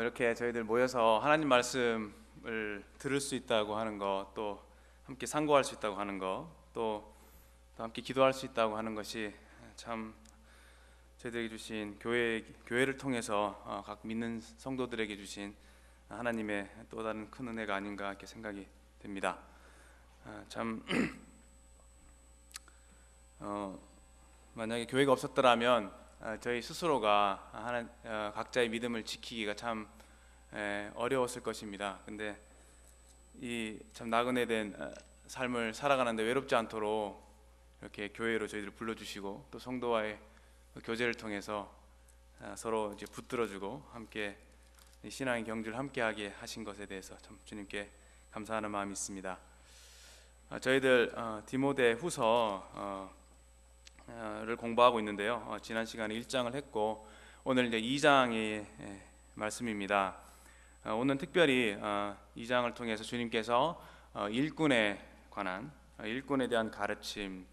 이렇게 저희들 모여서 하나님 말씀을 들을 수 있다고 하는 것, 또 함께 상고할 수 있다고 하는 것, 또 함께 기도할 수 있다고 하는 것이 참 저희들에게 주신 교회를 통해서 각 믿는 성도들에게 주신 하나님의 또 다른 큰 은혜가 아닌가 이렇게 생각이 됩니다. 참 만약에 교회가 없었더라면 저희 스스로가 각자의 믿음을 지키기가 참 어려웠을 것입니다. 근데 이 참 나그네된 삶을 살아가는데 외롭지 않도록 이렇게 교회로 저희들을 불러주시고 또 성도와의 교제를 통해서 서로 이제 붙들어주고 함께 신앙의 경주를 함께하게 하신 것에 대해서 참 주님께 감사하는 마음이 있습니다. 저희들 디모데후서 를 공부하고 있는데요. 지난 시간에 1장을 했고 오늘 이제 2장의 말씀입니다. 오늘 특별히 2장을 통해서 주님께서 일꾼에 관한 일꾼에 대한 가르침,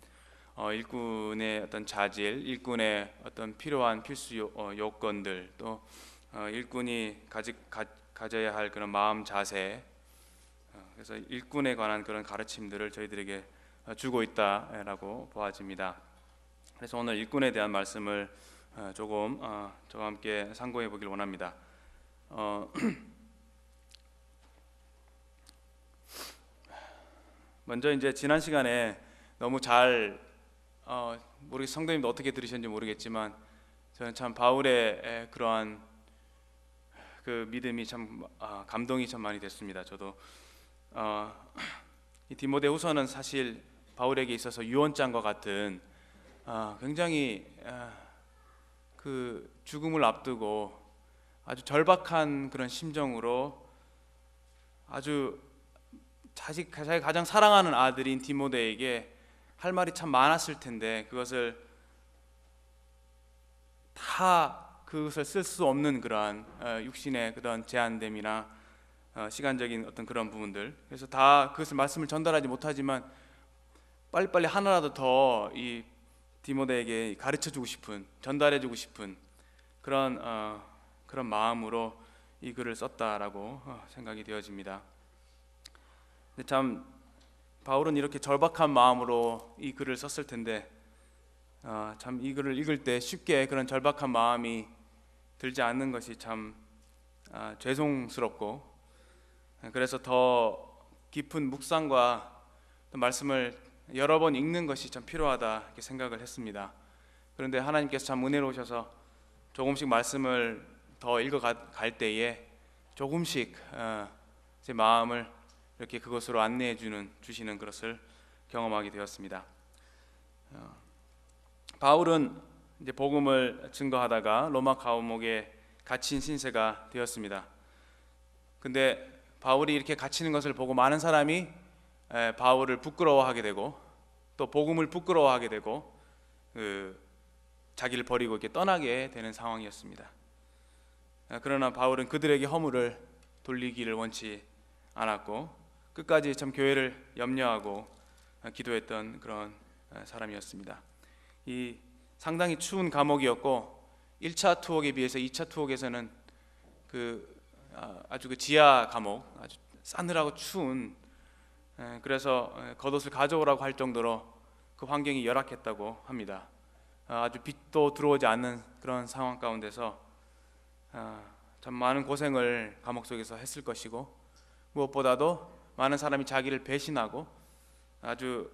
일꾼의 어떤 자질, 일꾼의 어떤 필요한 필수 요건들, 또 일꾼이 가져야 할 그런 마음 자세, 그래서 일꾼에 관한 그런 가르침들을 저희들에게 주고 있다라고 보아집니다. 그래서 오늘 일꾼에 대한 말씀을 조금 저와 함께 상고해 보길 원합니다. 먼저 이제 지난 시간에 너무 잘 성도님도 어떻게 들으셨는지 모르겠지만 저는 참 바울의 그러한 그 믿음이 참 감동이 참 많이 됐습니다. 저도 이 디모데후서는 사실 바울에게 있어서 유언장과 같은 굉장히 그 죽음을 앞두고 아주 절박한 그런 심정으로 아주 자기가 가장 사랑하는 아들인 디모데에게 할 말이 참 많았을 텐데 그것을 쓸 수 없는 그러한 육신의 그런 제한됨이나 시간적인 어떤 그런 부분들, 그래서 다 그것을 말씀을 전달하지 못하지만 빨리빨리 하나라도 더 이 디모데에게 가르쳐주고 싶은, 전달해주고 싶은 그런 마음으로 이 글을 썼다라고 생각이 되어집니다. 근데 참 바울은 이렇게 절박한 마음으로 이 글을 썼을 텐데 참 이 글을 읽을 때 쉽게 그런 절박한 마음이 들지 않는 것이 참 죄송스럽고, 그래서 더 깊은 묵상과 또 말씀을 여러 번 읽는 것이 참 필요하다 이렇게 생각을 했습니다. 그런데 하나님께서 참 은혜로우셔서 조금씩 말씀을 더 읽어갈 때에 조금씩 제 마음을 이렇게 그것으로 안내해 주시는 것을 경험하게 되었습니다. 바울은 이제 복음을 증거하다가 로마 감옥에 갇힌 신세가 되었습니다. 근데 바울이 이렇게 갇히는 것을 보고 많은 사람이 바울을 부끄러워하게 되고 또 복음을 부끄러워하게 되고 자기를 버리고 이렇게 떠나게 되는 상황이었습니다. 그러나 바울은 그들에게 허물을 돌리기를 원치 않았고 끝까지 참 교회를 염려하고 기도했던 그런 사람이었습니다. 이 상당히 추운 감옥이었고 1차 투옥에 비해서 2차 투옥에서는 아주 그 지하 감옥, 아주 싸늘하고 추운, 그래서 겉옷을 가져오라고 할 정도로 그 환경이 열악했다고 합니다. 아주 빛도 들어오지 않는 그런 상황 가운데서 참 많은 고생을 감옥 속에서 했을 것이고, 무엇보다도 많은 사람이 자기를 배신하고 아주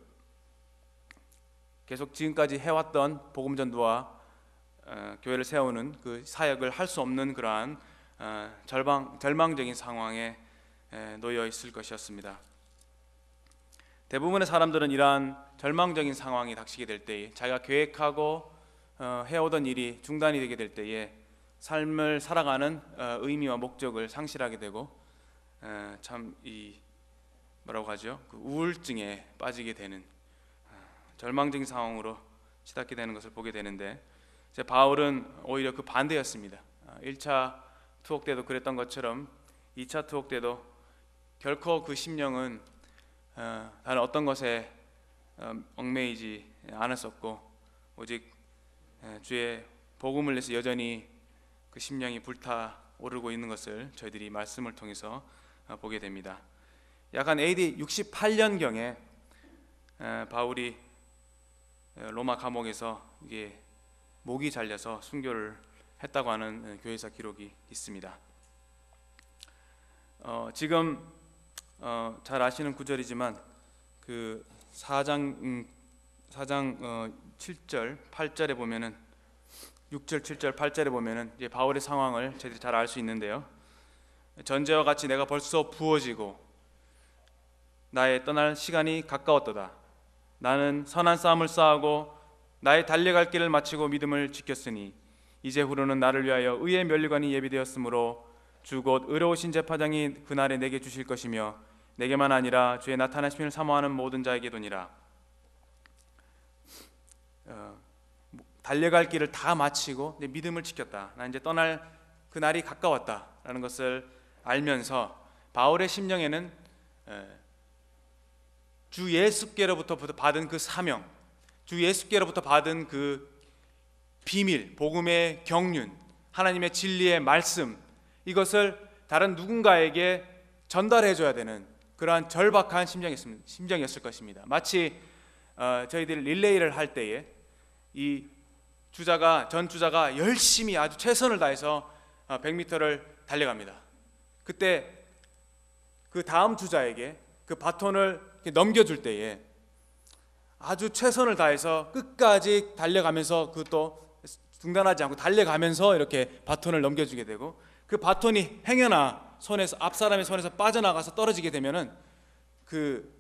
계속 지금까지 해왔던 복음 전도와 교회를 세우는 그 사역을 할 수 없는 그러한 절망적인 상황에 놓여 있을 것이었습니다. 대부분의 사람들은 이러한 절망적인 상황이 닥치게 될 때에, 자기가 계획하고 해오던 일이 중단이 되게 될 때에 삶을 살아가는 의미와 목적을 상실하게 되고 참 그 우울증에 빠지게 되는 절망적인 상황으로 치닫게 되는 것을 보게 되는데, 이제 바울은 오히려 그 반대였습니다. 1차 투옥 때도 그랬던 것처럼 2차 투옥 때도 결코 그 심령은 다른 어떤 것에 얽매이지 않았었고, 오직 주의 복음을 위해서 여전히 그 심령이 불타 오르고 있는 것을 저희들이 말씀을 통해서 보게 됩니다. 약 한 AD 68년경에 바울이 로마 감옥에서 이게 목이 잘려서 순교를 했다고 하는 교회사 기록이 있습니다. 지금 잘 아시는 구절이지만 그 4장 7절 8절에 보면은 6절 7절 8절에 보면은 이제 바울의 상황을 저희들이 잘 알 수 있는데요. 전제와 같이 내가 벌써 부어지고 나의 떠날 시간이 가까웠도다. 나는 선한 싸움을 싸우고 나의 달려갈 길을 마치고 믿음을 지켰으니 이제 후로는 나를 위하여 의의 면류관이 예비되었으므로 주 곧 의로우신 재판장이 그날에 내게 주실 것이며 내게만 아니라 주의 나타나심을 사모하는 모든 자에게도니라. 달려갈 길을 다 마치고 내 믿음을 지켰다. 나 이제 떠날 그 날이 가까웠다라는 것을 알면서 바울의 심령에는 주 예수께로부터 받은 그 사명, 주 예수께로부터 받은 그 비밀, 복음의 경륜, 하나님의 진리의 말씀, 이것을 다른 누군가에게 전달해줘야 되는 그러한 절박한 심정이었을 것입니다. 마치 저희들 릴레이를 할 때에 이 전 주자가 열심히 아주 최선을 다해서 100m를 달려갑니다. 그때 그 다음 주자에게 그 바톤을 넘겨줄 때에 아주 최선을 다해서 끝까지 달려가면서 그것도 중단하지 않고 달려가면서 이렇게 바톤을 넘겨주게 되고, 그 바톤이 행여나 앞 사람의 손에서 빠져나가서 떨어지게 되면은 그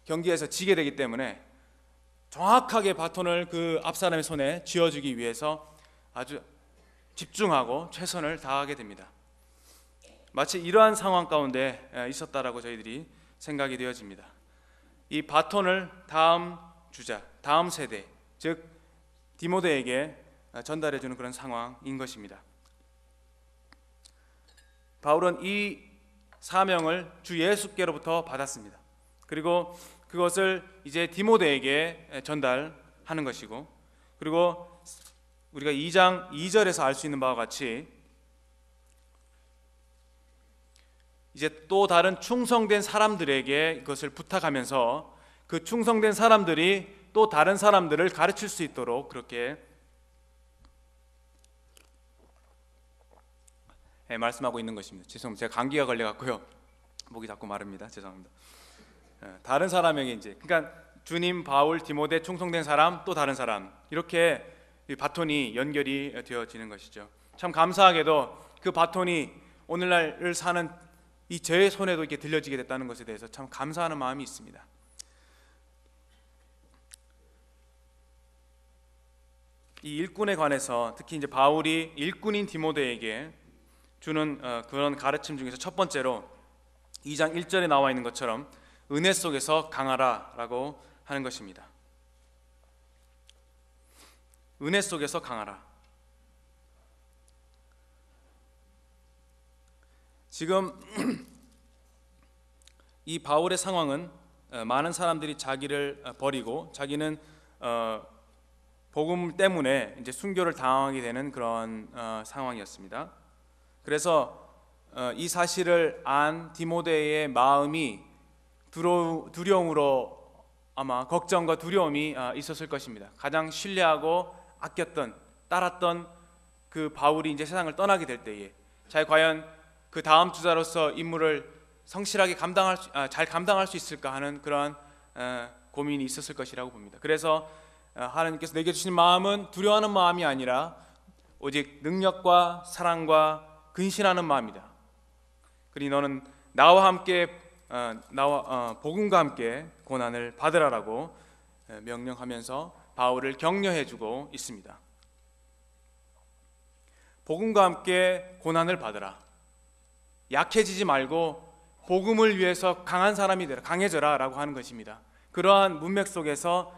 경기에서 지게 되기 때문에 정확하게 바톤을 그 앞 사람의 손에 쥐어주기 위해서 아주 집중하고 최선을 다하게 됩니다. 마치 이러한 상황 가운데 있었다라고 저희들이 생각이 되어집니다. 이 바톤을 다음 주자, 다음 세대, 즉 디모데에게 전달해주는 그런 상황인 것입니다. 바울은 이 사명을 주 예수께로부터 받았습니다. 그리고 그것을 이제 디모데에게 전달하는 것이고, 그리고 우리가 2장 2절에서 알 수 있는 바와 같이 이제 또 다른 충성된 사람들에게 이것을 부탁하면서 그 충성된 사람들이 또 다른 사람들을 가르칠 수 있도록 그렇게 말씀하고 있는 것입니다. 죄송합니다. 제가 감기가 걸려갖고요, 목이 자꾸 마릅니다. 죄송합니다. 다른 사람에게 이제, 그러니까 주님, 바울, 디모데, 충성된 사람, 또 다른 사람, 이렇게 바톤이 연결이 되어지는 것이죠. 참 감사하게도 그 바톤이 오늘날을 사는 이 제 손에도 이렇게 들려지게 됐다는 것에 대해서 참 감사하는 마음이 있습니다. 이 일꾼에 관해서 특히 이제 바울이 일꾼인 디모데에게 주는 그런 가르침 중에서 첫 번째로 2장 1절에 나와 있는 것처럼 은혜 속에서 강하라라고 하는 것입니다. 은혜 속에서 강하라. 지금 이 바울의 상황은 많은 사람들이 자기를 버리고 자기는 복음 때문에 이제 순교를 당하게 되는 그런 상황이었습니다. 그래서 이 사실을 안 디모데의 마음이 두려움으로 아마 걱정과 두려움이 있었을 것입니다. 가장 신뢰하고 아꼈던, 따랐던 그 바울이 이제 세상을 떠나게 될 때에 과연 그 다음 주자로서 임무를 성실하게 잘 감당할 수 있을까 하는 그러한 고민이 있었을 것이라고 봅니다. 그래서 하나님께서 내게 주신 마음은 두려워하는 마음이 아니라 오직 능력과 사랑과 근신하는 마음이다. 그러니 너는 나와 함께 복음과 함께 고난을 받으라라고 명령하면서 바울을 격려해주고 있습니다. 복음과 함께 고난을 받으라. 약해지지 말고 복음을 위해서 강한 사람이 되라, 강해져라 라고 하는 것입니다. 그러한 문맥 속에서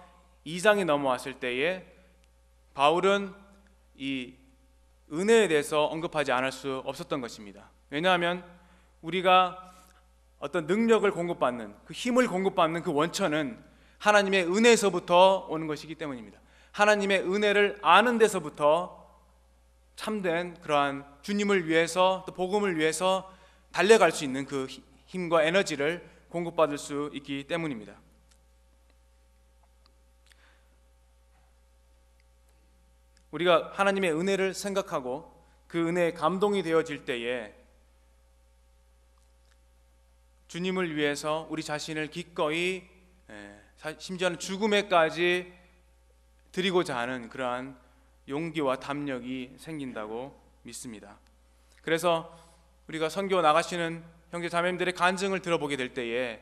2장이 넘어왔을 때에 바울은 이 은혜에 대해서 언급하지 않을 수 없었던 것입니다. 왜냐하면 우리가 어떤 능력을 공급받는, 그 힘을 공급받는 그 원천은 하나님의 은혜에서부터 오는 것이기 때문입니다. 하나님의 은혜를 아는 데서부터 참된 그러한 주님을 위해서 또 복음을 위해서 달려갈 수 있는 그 힘과 에너지를 공급받을 수 있기 때문입니다. 우리가 하나님의 은혜를 생각하고 그 은혜에 감동이 되어질 때에 주님을 위해서 우리 자신을 기꺼이 심지어는 죽음에까지 드리고자 하는 그러한 용기와 담력이 생긴다고 믿습니다. 그래서 우리가 선교 나가시는 형제 자매님들의 간증을 들어보게 될 때에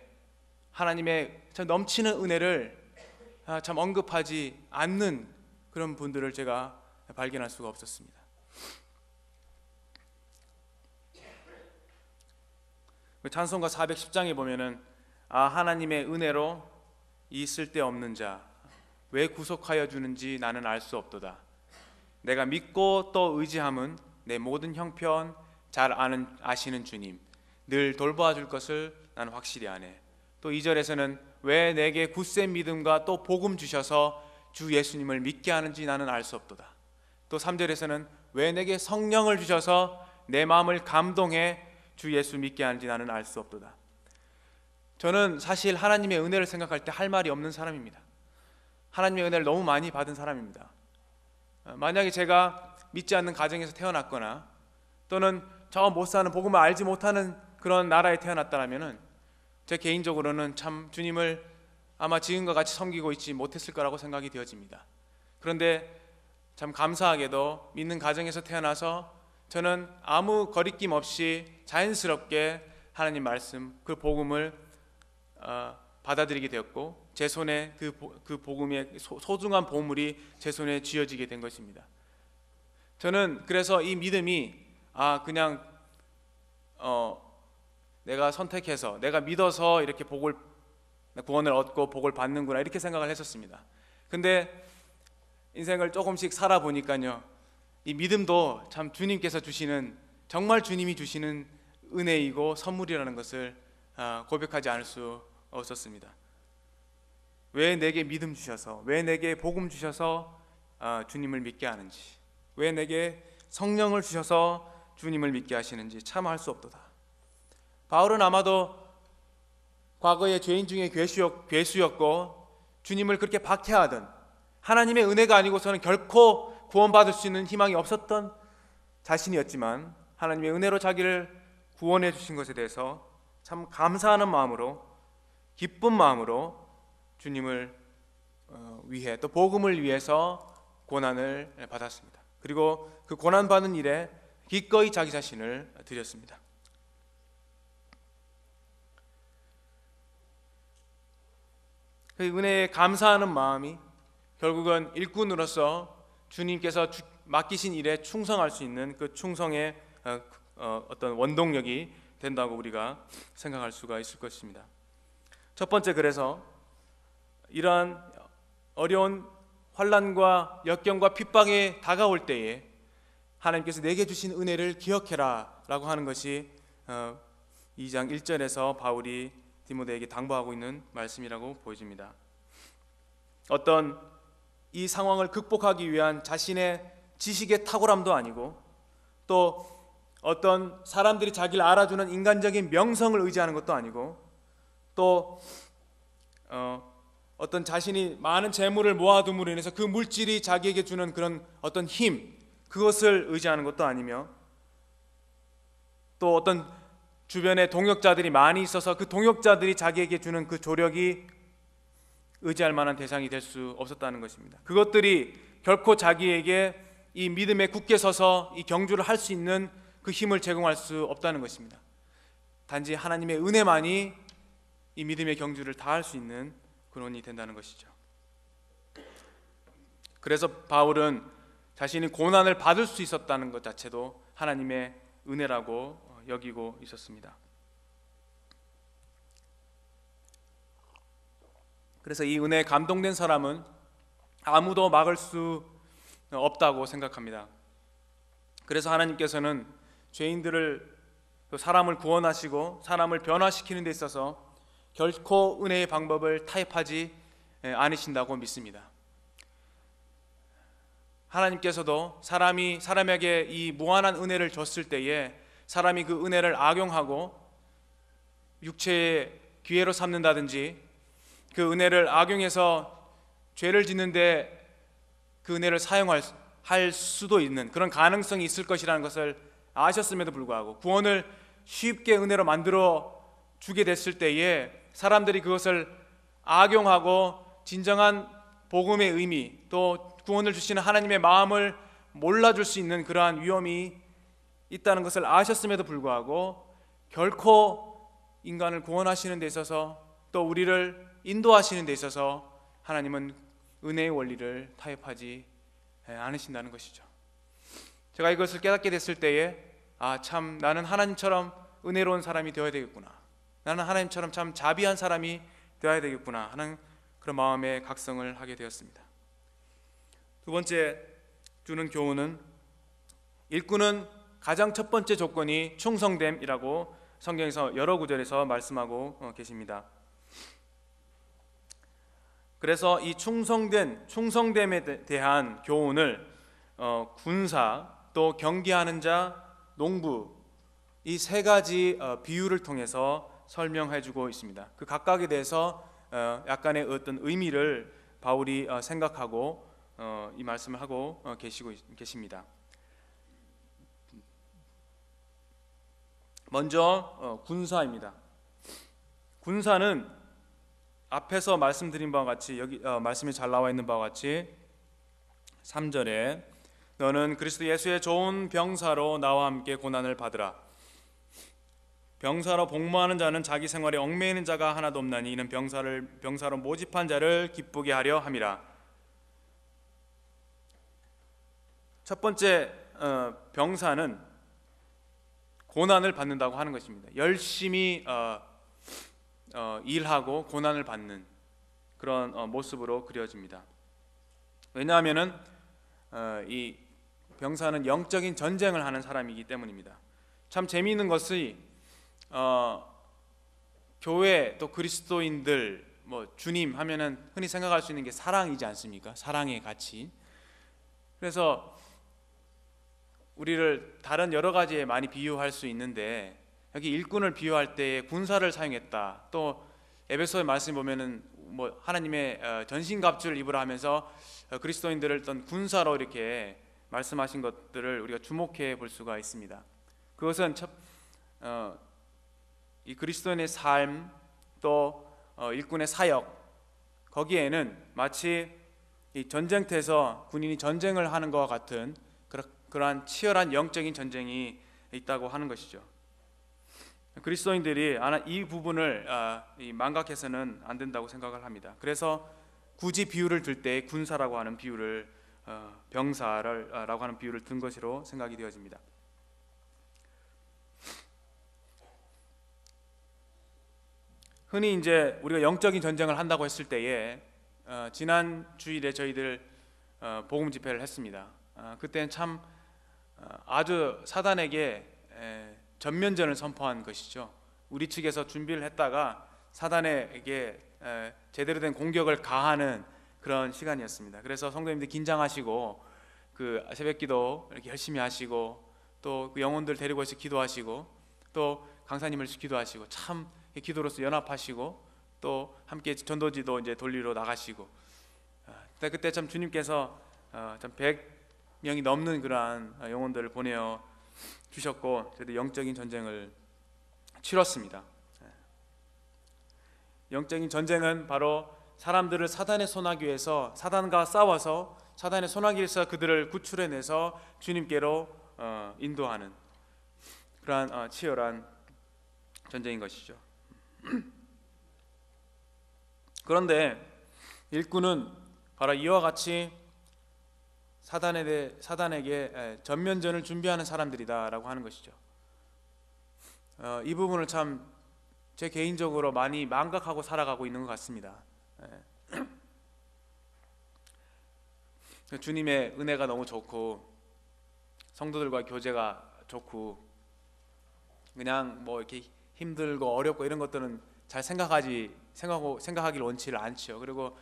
하나님의 참 넘치는 은혜를 참 언급하지 않는 그런 분들을 제가 발견할 수가 없었습니다. 찬송가 410장에 보면은 하나님의 은혜로 이 쓸데없는 자 왜 구속하여 주는지 나는 알 수 없도다. 내가 믿고 또 의지함은 내 모든 형편 잘 아시는 주님 늘 돌보아 줄 것을 나는 확실히 아네. 또 2절에서는 왜 내게 굳센 믿음과 또 복음 주셔서 주 예수님을 믿게 하는지 나는 알 수 없도다. 또 3절에서는 왜 내게 성령을 주셔서 내 마음을 감동해 주 예수 믿게 하는지 나는 알 수 없도다. 저는 사실 하나님의 은혜를 생각할 때 할 말이 없는 사람입니다. 하나님의 은혜를 너무 많이 받은 사람입니다. 만약에 제가 믿지 않는 가정에서 태어났거나 또는 저 못 사는 복음을 알지 못하는 그런 나라에 태어났다면 제 개인적으로는 참 주님을 아마 지금과 같이 섬기고 있지 못했을 거라고 생각이 되어집니다. 그런데 참 감사하게도 믿는 가정에서 태어나서 저는 아무 거리낌 없이 자연스럽게 하나님 말씀 그 복음을 받아들이게 되었고 제 손에 그 복음의 소중한 보물이 제 손에 쥐어지게 된 것입니다. 저는 그래서 이 믿음이 그냥 내가 선택해서 내가 믿어서 이렇게 구원을 얻고 복을 받는구나 이렇게 생각을 했었습니다. 근데 인생을 조금씩 살아보니까요, 이 믿음도 참 주님께서 주시는 정말 주님이 주시는 은혜이고 선물이라는 것을 고백하지 않을 수 없었습니다. 왜 내게 믿음 주셔서 왜 내게 복음 주셔서 주님을 믿게 하는지 왜 내게 성령을 주셔서 주님을 믿게 하시는지 참 알 수 없도다. 바울은 아마도 과거에 죄인 중에 괴수였고 주님을 그렇게 박해하던 하나님의 은혜가 아니고서는 결코 구원받을 수 있는 희망이 없었던 자신이었지만 하나님의 은혜로 자기를 구원해 주신 것에 대해서 참 감사하는 마음으로 기쁜 마음으로 주님을 위해 또 복음을 위해서 고난을 받았습니다. 그리고 그 고난받는 일에 기꺼이 자기 자신을 드렸습니다. 그 은혜에 감사하는 마음이 결국은 일꾼으로서 주님께서 맡기신 일에 충성할 수 있는 그 충성의 어떤 원동력이 된다고 우리가 생각할 수가 있을 것입니다. 첫 번째, 그래서 이러한 어려운 환난과 역경과 핍박에 다가올 때에 하나님께서 내게 주신 은혜를 기억해라 라고 하는 것이 2장 1절에서 바울이 디모데에게 당부하고 있는 말씀이라고 보여집니다. 어떤 이 상황을 극복하기 위한 자신의 지식의 탁월함도 아니고 또 어떤 사람들이 자기를 알아주는 인간적인 명성을 의지하는 것도 아니고 또 어떤 자신이 많은 재물을 모아둠으로 인해서 그 물질이 자기에게 주는 그런 어떤 힘, 그것을 의지하는 것도 아니며 또 어떤 주변에 동역자들이 많이 있어서 그 동역자들이 자기에게 주는 그 조력이 의지할 만한 대상이 될 수 없었다는 것입니다. 그것들이 결코 자기에게 이 믿음에 굳게 서서 이 경주를 할 수 있는 그 힘을 제공할 수 없다는 것입니다. 단지 하나님의 은혜만이 이 믿음의 경주를 다할 수 있는 근원이 된다는 것이죠. 그래서 바울은 자신이 고난을 받을 수 있었다는 것 자체도 하나님의 은혜라고 여기고 있었습니다. 그래서 이 은혜에 감동된 사람은 아무도 막을 수 없다고 생각합니다. 그래서 하나님께서는 죄인들을, 사람을 구원하시고 사람을 변화시키는 데 있어서 결코 은혜의 방법을 타협하지 않으신다고 믿습니다. 하나님께서도 사람이 사람에게 이 무한한 은혜를 줬을 때에 사람이 그 은혜를 악용하고 육체의 기회로 삼는다든지 그 은혜를 악용해서 죄를 짓는데 그 은혜를 사용할 수도 있는 그런 가능성이 있을 것이라는 것을 아셨음에도 불구하고 구원을 쉽게 은혜로 만들어 주게 됐을 때에 사람들이 그것을 악용하고 진정한 복음의 의미 또 구원을 주시는 하나님의 마음을 몰라줄 수 있는 그러한 위험이 있다는 것을 아셨음에도 불구하고 결코 인간을 구원하시는 데 있어서 또 우리를 인도하시는 데 있어서 하나님은 은혜의 원리를 타협하지 않으신다는 것이죠. 제가 이것을 깨닫게 됐을 때에 참 나는 하나님처럼 은혜로운 사람이 되어야 되겠구나, 나는 하나님처럼 참 자비한 사람이 되어야 되겠구나 하는 그런 마음의 각성을 하게 되었습니다. 두 번째 주는 교훈은 일꾼은 가장 첫 번째 조건이 충성됨이라고 성경에서 여러 구절에서 말씀하고 계십니다. 그래서 이 충성됨에 대한 교훈을 군사 또 경계하는 자 농부 이 세 가지 비유를 통해서 설명해주고 있습니다. 그 각각에 대해서 약간의 어떤 의미를 바울이 생각하고 이 말씀을 하고 계십니다. 먼저 군사입니다. 군사는 앞에서 말씀드린 바와 같이 여기 말씀이 잘 나와 있는 바와 같이 3절에 너는 그리스도 예수의 좋은 병사로 나와 함께 고난을 받으라. 병사로 복무하는 자는 자기 생활에 얽매이는 자가 하나도 없나니 이는 병사로 모집한 자를 기쁘게 하려 함이라. 첫 번째 병사는 고난을 받는다고 하는 것입니다. 열심히 일하고 고난을 받는 그런 모습으로 그려집니다. 왜냐하면은 이 병사는 영적인 전쟁을 하는 사람이기 때문입니다. 참 재미있는 것이 교회 또 그리스도인들 주님 하면은 흔히 생각할 수 있는 게 사랑이지 않습니까? 사랑의 가치. 그래서 우리를 다른 여러 가지에 많이 비유할 수 있는데 여기 일꾼을 비유할 때 군사를 사용했다. 또 에베소의 말씀 보면은 하나님의 전신갑주를 입으라 하면서 그리스도인들을 어떤 군사로 이렇게 말씀하신 것들을 우리가 주목해 볼 수가 있습니다. 그것은 이 그리스도인의 삶 또 일꾼의 사역 거기에는 마치 이 전쟁터에서 군인이 전쟁을 하는 것과 같은 그러한 치열한 영적인 전쟁이 있다고 하는 것이죠. 그리스도인들이 이 부분을 망각해서는 안 된다고 생각을 합니다. 그래서 굳이 비유를 들 때 군사라고 하는 비유를 병사라고 하는 비유를 든 것으로 생각이 되어집니다. 흔히 이제 우리가 영적인 전쟁을 한다고 했을 때에 지난 주일에 저희들 복음 집회를 했습니다. 그때는 참 아주 사단에게 전면전을 선포한 것이죠. 우리 측에서 준비를 했다가 사단에게 제대로 된 공격을 가하는 그런 시간이었습니다. 그래서 성도님들 긴장하시고 그 새벽기도 이렇게 열심히 하시고 또 그 영혼들 데리고 와서 기도하시고 또 강사님을 기도하시고 참 기도로서 연합하시고 또 함께 전도지도 이제 돌리러 나가시고 그때 참 주님께서 참 100명이 넘는 그러한 영혼들을 보내어 주셨고 저희도 영적인 전쟁을 치렀습니다. 영적인 전쟁은 바로 사람들을 사단의 손아귀 위해서 사단과 싸워서 사단의 손아귀에서 그들을 구출해내서 주님께로 인도하는 그러한 치열한 전쟁인 것이죠. 그런데 일꾼은 바로 이와 같이 사단에게 전면전을 준비하는 사람들이다라고 하는 것이죠. 이 부분을 참 제 개인적으로 많이 망각하고 살아가고 있는 것 같습니다. 주님의 은혜가 너무 좋고 성도들과 교제가 좋고 그냥 이렇게 힘들고 어렵고 이런 것들은 잘 생각하기를 원치를 않죠. 그리고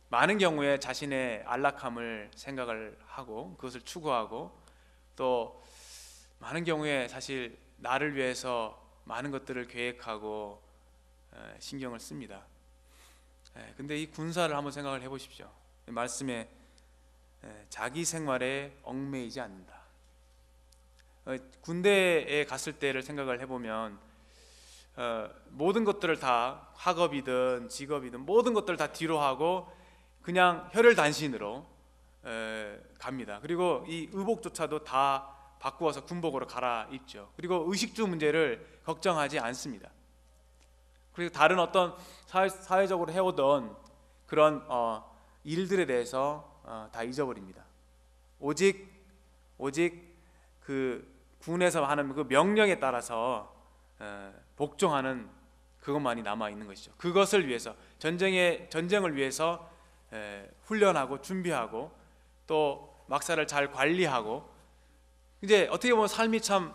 많은 경우에 자신의 안락함을 생각을 하고 그것을 추구하고, 또 많은 경우에 사실 나를 위해서 많은 것들을 계획하고 신경을 씁니다. 근데 이 군사를 한번 생각을 해보십시오. 말씀에 자기 생활에 얽매이지 않는다. 군대에 갔을 때를 생각을 해보면 모든 것들을 다, 학업이든 직업이든 모든 것들을 다 뒤로 하고 그냥 혈혈단신으로 갑니다. 그리고 이 의복조차도 다 바꾸어서 군복으로 갈아입죠. 그리고 의식주 문제를 걱정하지 않습니다. 그리고 다른 어떤 사회적으로 해오던 그런 일들에 대해서 다 잊어버립니다. 오직 그 군에서 하는 그 명령에 따라서 복종하는 그것만이 남아 있는 것이죠. 그것을 위해서 전쟁을 위해서 훈련하고 준비하고 또 막사를 잘 관리하고, 이제 어떻게 보면 삶이 참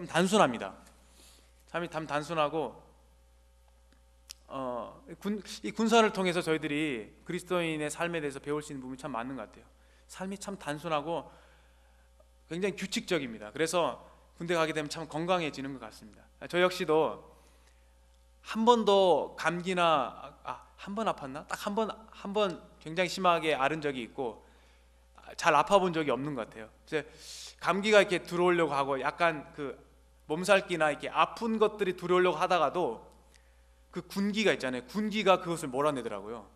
단순합니다. 삶이 참 단순하고 이 군사를 통해서 저희들이 그리스도인의 삶에 대해서 배울 수 있는 부분이 참 많은 것 같아요. 삶이 참 단순하고 굉장히 규칙적입니다. 그래서 군대 가게 되면 참 건강해지는 것 같습니다. 저 역시도 한 번도 감기나 한 번 아팠나? 딱 한 번 굉장히 심하게 앓은 적이 있고 잘 아파본 적이 없는 것 같아요. 이제 감기가 이렇게 들어오려고 하고 약간 그 몸살기나 이렇게 아픈 것들이 들어오려고 하다가도 그 군기가 있잖아요. 군기가 그것을 몰아내더라고요.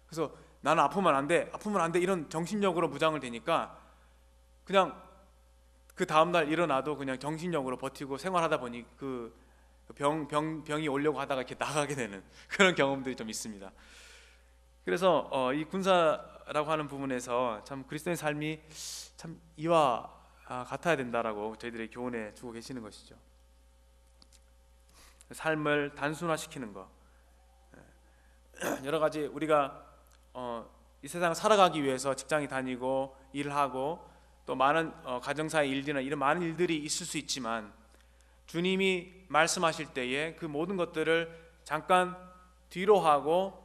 그래서 나는 아프면 안 돼 이런 정신력으로 무장을 되니까 그냥 그 다음날 일어나도 그냥 정신력으로 버티고 생활하다 보니 그 병이 오려고 하다가 이렇게 나가게 되는 그런 경험들이 좀 있습니다. 그래서 이 군사라고 하는 부분에서 참 그리스도의 삶이 참 이와 같아야 된다라고 저희들이 교훈해 주고 계시는 것이죠. 삶을 단순화시키는 것, 여러 가지 우리가 이 세상을 살아가기 위해서 직장에 다니고 일을 하고 또 많은 가정사의 일들이나 이런 많은 일들이 있을 수 있지만 주님이 말씀하실 때에 그 모든 것들을 잠깐 뒤로 하고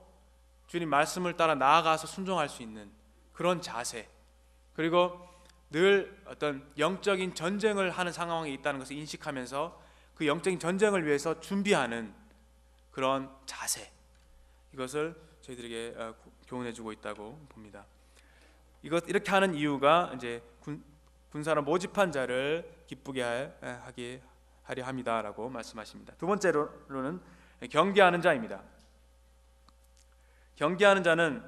주님 말씀을 따라 나아가서 순종할 수 있는 그런 자세, 그리고 늘 어떤 영적인 전쟁을 하는 상황에 있다는 것을 인식하면서 그 영적인 전쟁을 위해서 준비하는 그런 자세, 이것을 저희들에게 교훈해주고 있다고 봅니다. 이렇게 하는 이유가 이제 군사로 모집한 자를 기쁘게 하게 하려 합니다라고 말씀하십니다. 두 번째로는 경계하는 자입니다. 경계하는 자는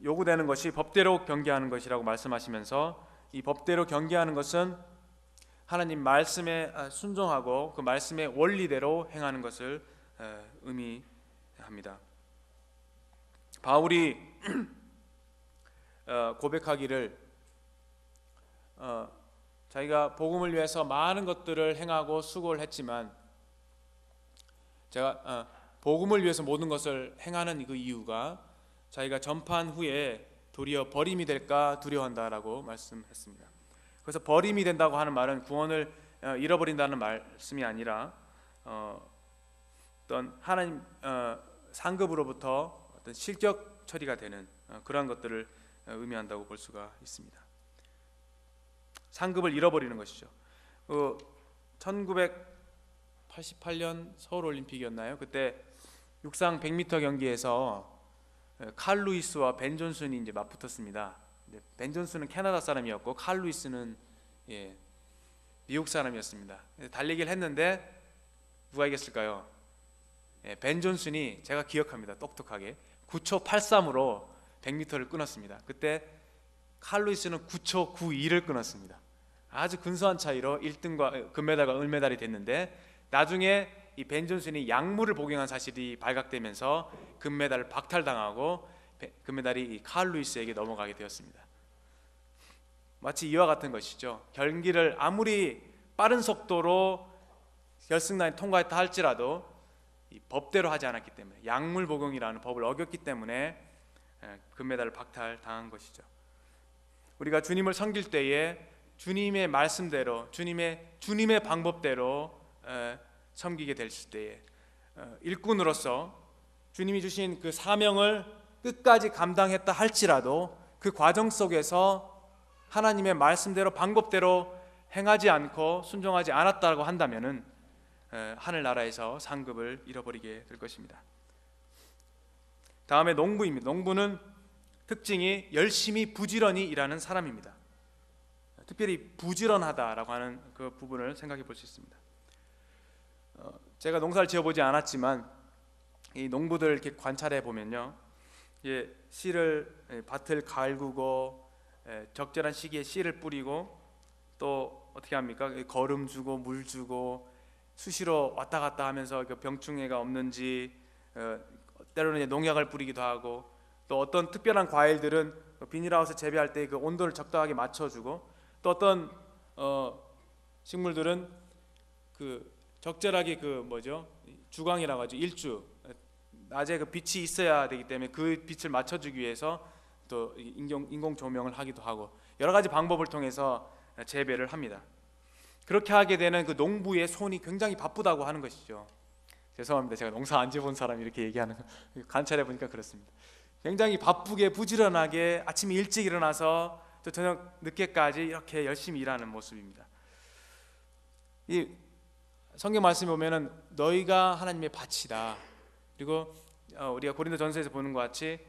요구되는 것이 법대로 경계하는 것이라고 말씀하시면서, 이 법대로 경계하는 것은 하나님 말씀에 순종하고 그 말씀의 원리대로 행하는 것을 의미합니다. 바울이 고백하기를 자기가 복음을 위해서 많은 것들을 행하고 수고를 했지만 제가 복음을 위해서 모든 것을 행하는 그 이유가 자기가 전파한 후에 도리어 버림이 될까 두려워한다라고 말씀했습니다. 그래서 버림이 된다고 하는 말은 구원을 잃어버린다는 말씀이 아니라 어떤 하나님 상급으로부터 어떤 실격 처리가 되는 그러한 것들을 의미한다고 볼 수가 있습니다. 상급을 잃어버리는 것이죠. 1988년 서울올림픽이었나요? 그때 육상 100m 경기에서 칼 루이스와 벤 존슨이 이제 맞붙었습니다. 벤 존슨은 캐나다 사람이었고 칼 루이스는 미국 사람이었습니다. 달리기를 했는데 누가 이겼을까요? 벤 존슨이, 제가 기억합니다. 똑똑하게 9초 83으로 100m를 끊었습니다. 그때 칼 루이스는 9초 92를 끊었습니다. 아주 근소한 차이로 1등과 금메달과 은메달이 됐는데, 나중에 이 벤 존슨이 약물을 복용한 사실이 발각되면서 금메달을 박탈당하고 금메달이 이 칼 루이스에게 넘어가게 되었습니다. 마치 이와 같은 것이죠. 경기를 아무리 빠른 속도로 결승라인 통과했다 할지라도 이 법대로 하지 않았기 때문에, 약물 복용이라는 법을 어겼기 때문에 금메달을 박탈당한 것이죠. 우리가 주님을 섬길 때에 주님의 말씀대로 주님의 방법대로 섬기게 됐을 때에 일꾼으로서 주님이 주신 그 사명을 끝까지 감당했다 할지라도 그 과정 속에서 하나님의 말씀대로 방법대로 행하지 않고 순종하지 않았다고 한다면은 하늘나라에서 상급을 잃어버리게 될 것입니다. 다음에 농부입니다. 농부는 특징이 열심히 부지런히 일하는 사람입니다. 특별히 부지런하다라고 하는 그 부분을 생각해 볼 수 있습니다. 제가 농사를 지어보지 않았지만 이 농부들 이렇게 관찰해 보면요, 씨를 밭을 갈구고 적절한 시기에 씨를 뿌리고 또 어떻게 합니까? 거름 주고 물 주고 수시로 왔다 갔다 하면서 병충해가 없는지, 때로는 농약을 뿌리기도 하고, 또 어떤 특별한 과일들은 비닐하우스 재배할 때 그 온도를 적당하게 맞춰주고, 또 어떤 식물들은 그 적절하게 주광이라고 하죠. 일주 낮에 그 빛이 있어야 되기 때문에 그 빛을 맞춰주기 위해서 또 인공 조명을 하기도 하고, 여러 가지 방법을 통해서 재배를 합니다. 그렇게 하게 되는 그 농부의 손이 굉장히 바쁘다고 하는 것이죠. 죄송합니다. 제가 농사 안 지어본 사람이 이렇게 얘기하는 거 관찰해 보니까 그렇습니다. 굉장히 바쁘게 부지런하게 아침에 일찍 일어나서 또 저녁 늦게까지 이렇게 열심히 일하는 모습입니다. 이 성경 말씀에 보면은 너희가 하나님의 밭이다. 그리고 우리가 고린도전서에서 보는 것 같이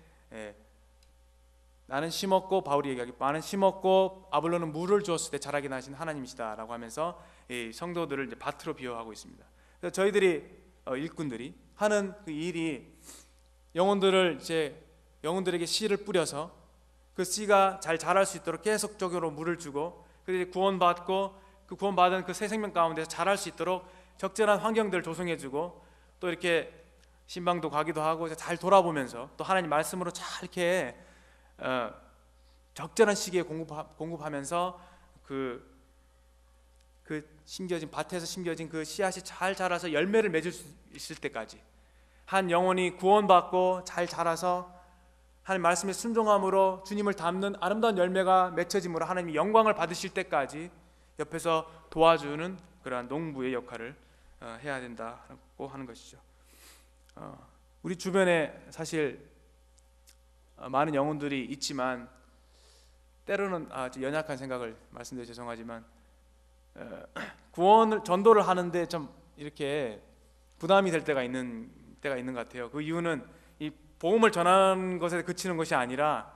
나는 심었고, 바울이 얘기하기 나는 심었고 아볼로는 물을 주었을 때 자라게 하신 하나님이시다라고 하면서 이 성도들을 이제 밭으로 비유하고 있습니다. 그래서 저희들이 일꾼들이 하는 그 일이 영혼들에게 씨를 뿌려서 그 씨가 잘 자랄 수 있도록 계속적으로 물을 주고, 그리고 구원받고 그 구원받은 그 새 생명 가운데서 자랄 수 있도록 적절한 환경들을 조성해주고, 또 이렇게 신방도 가기도 하고 잘 돌아보면서 또 하나님 말씀으로 잘 이렇게 적절한 시기에 공급하면서 그 심겨진 밭에서 심겨진 그 씨앗이 잘 자라서 열매를 맺을 수 있을 때까지, 한 영혼이 구원받고 잘 자라서 하나님 말씀에 순종함으로 주님을 닮는 아름다운 열매가 맺혀짐으로 하나님이 영광을 받으실 때까지 옆에서 도와주는 그러한 농부의 역할을 해야 된다고 하는 것이죠. 우리 주변에 사실 많은 영혼들이 있지만, 때로는 연약한 생각을 말씀드려 죄송하지만 전도를 하는데 좀 이렇게 부담이 될 때가 있는 것 같아요. 그 이유는 이 복음을 전하는 것에 그치는 것이 아니라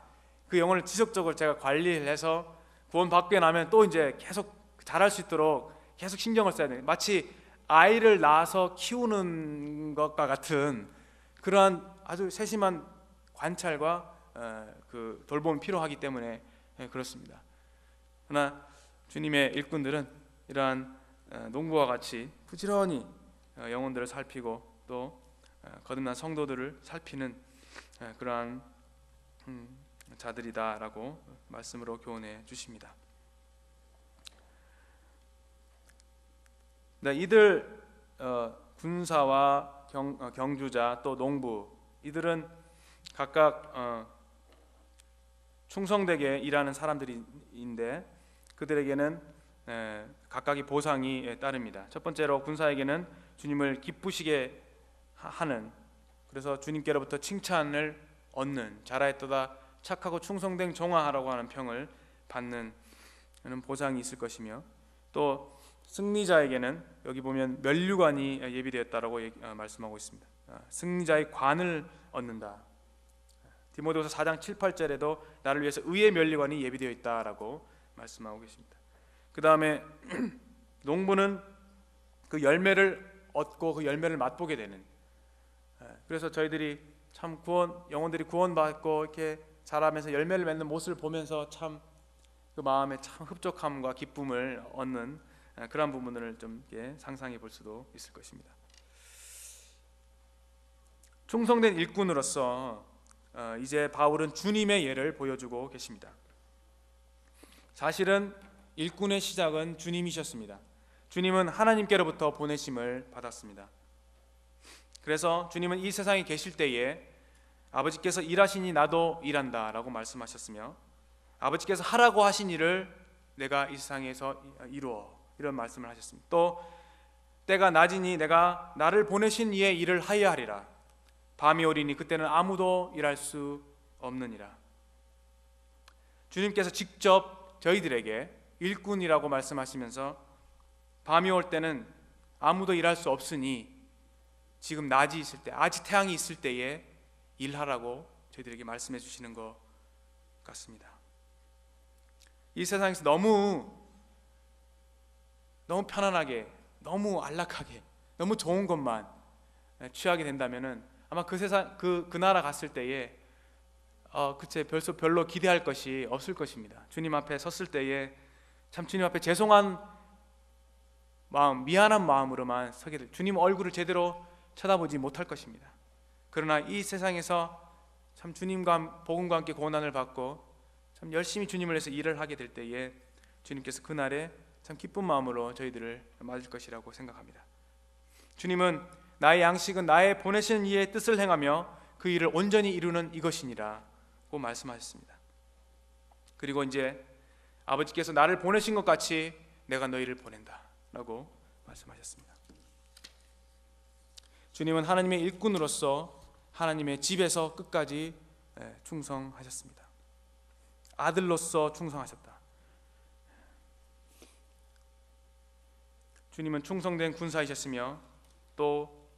그 영혼을 지속적으로 제가 관리를 해서 구원 받게 나면 또 이제 계속 자랄 수 있도록 계속 신경을 써야 돼요. 마치 아이를 낳아서 키우는 것과 같은 그러한 아주 세심한 관찰과 그 돌봄이 필요하기 때문에 그렇습니다. 그러나 주님의 일꾼들은 이러한 농부와 같이 부지런히 영혼들을 살피고 또 거듭난 성도들을 살피는 그러한 자들이다라고 말씀으로 교훈해 주십니다. 네, 이들 군사와 경주자 또 농부, 이들은 각각 충성되게 일하는 사람들인데 그들에게는 각각의 보상이 따릅니다. 첫 번째로 군사에게는 주님을 기쁘시게 하는, 그래서 주님께로부터 칭찬을 얻는, 잘하였도다 착하고 충성된 종아하라고 하는 평을 받는 보상이 있을 것이며, 또 승리자에게는 여기 보면 면류관이 예비되었다라고 말씀하고 있습니다. 승리자의 관을 얻는다. 디모데후서 4장 7, 8절에도 나를 위해서 의의 면류관이 예비되어 있다라고 말씀하고 계십니다. 그 다음에 농부는 그 열매를 얻고 그 열매를 맛보게 되는, 그래서 저희들이 참 영혼들이 구원받고 이렇게 자라면서 열매를 맺는 모습을 보면서 참 그 마음에 참 흡족함과 기쁨을 얻는 그런 부분을 좀 이렇게 상상해 볼 수도 있을 것입니다. 충성된 일꾼으로서 이제 바울은 주님의 예를 보여주고 계십니다. 사실은 일꾼의 시작은 주님이셨습니다. 주님은 하나님께로부터 보내심을 받았습니다. 그래서 주님은 이 세상에 계실 때에 아버지께서 일하시니 나도 일한다 라고 말씀하셨으며, 아버지께서 하라고 하신 일을 내가 이 세상에서 이루어, 이런 말씀을 하셨습니다. 또 때가 낮이니 내가 나를 보내신 이의 일을 하여야 하리라. 밤이 오리니 그때는 아무도 일할 수 없느니라. 주님께서 직접 저희들에게 일꾼이라고 말씀하시면서 밤이 올 때는 아무도 일할 수 없으니 지금 낮이 있을 때, 아직 태양이 있을 때에 일하라고 저희들에게 말씀해 주시는 것 같습니다. 이 세상에서 너무 편안하게, 너무 안락하게, 너무 좋은 것만 취하게 된다면은 아마 그 세상, 그 나라 갔을 때에 그치, 별로 기대할 것이 없을 것입니다. 주님 앞에 섰을 때에 참 주님 앞에 죄송한 마음, 미안한 마음으로만 서게 될, 주님 얼굴을 제대로 쳐다보지 못할 것입니다. 그러나 이 세상에서 참 주님과 복음과 함께 고난을 받고 참 열심히 주님을 위해서 일을 하게 될 때에 주님께서 그날에 참 기쁜 마음으로 저희들을 맞을 것이라고 생각합니다. 주님은 나의 양식은 나의 보내신 이의 뜻을 행하며 그 일을 온전히 이루는 이것이니라 고 말씀하셨습니다. 그리고 이제 아버지께서 나를 보내신 것 같이 내가 너희를 보낸다 라고 말씀하셨습니다. 주님은 하나님의 일꾼으로서 하나님의 집에서 끝까지 충성하셨습니다. 아들로서 충성하셨다. 주님은 충성된 군사이셨으며 또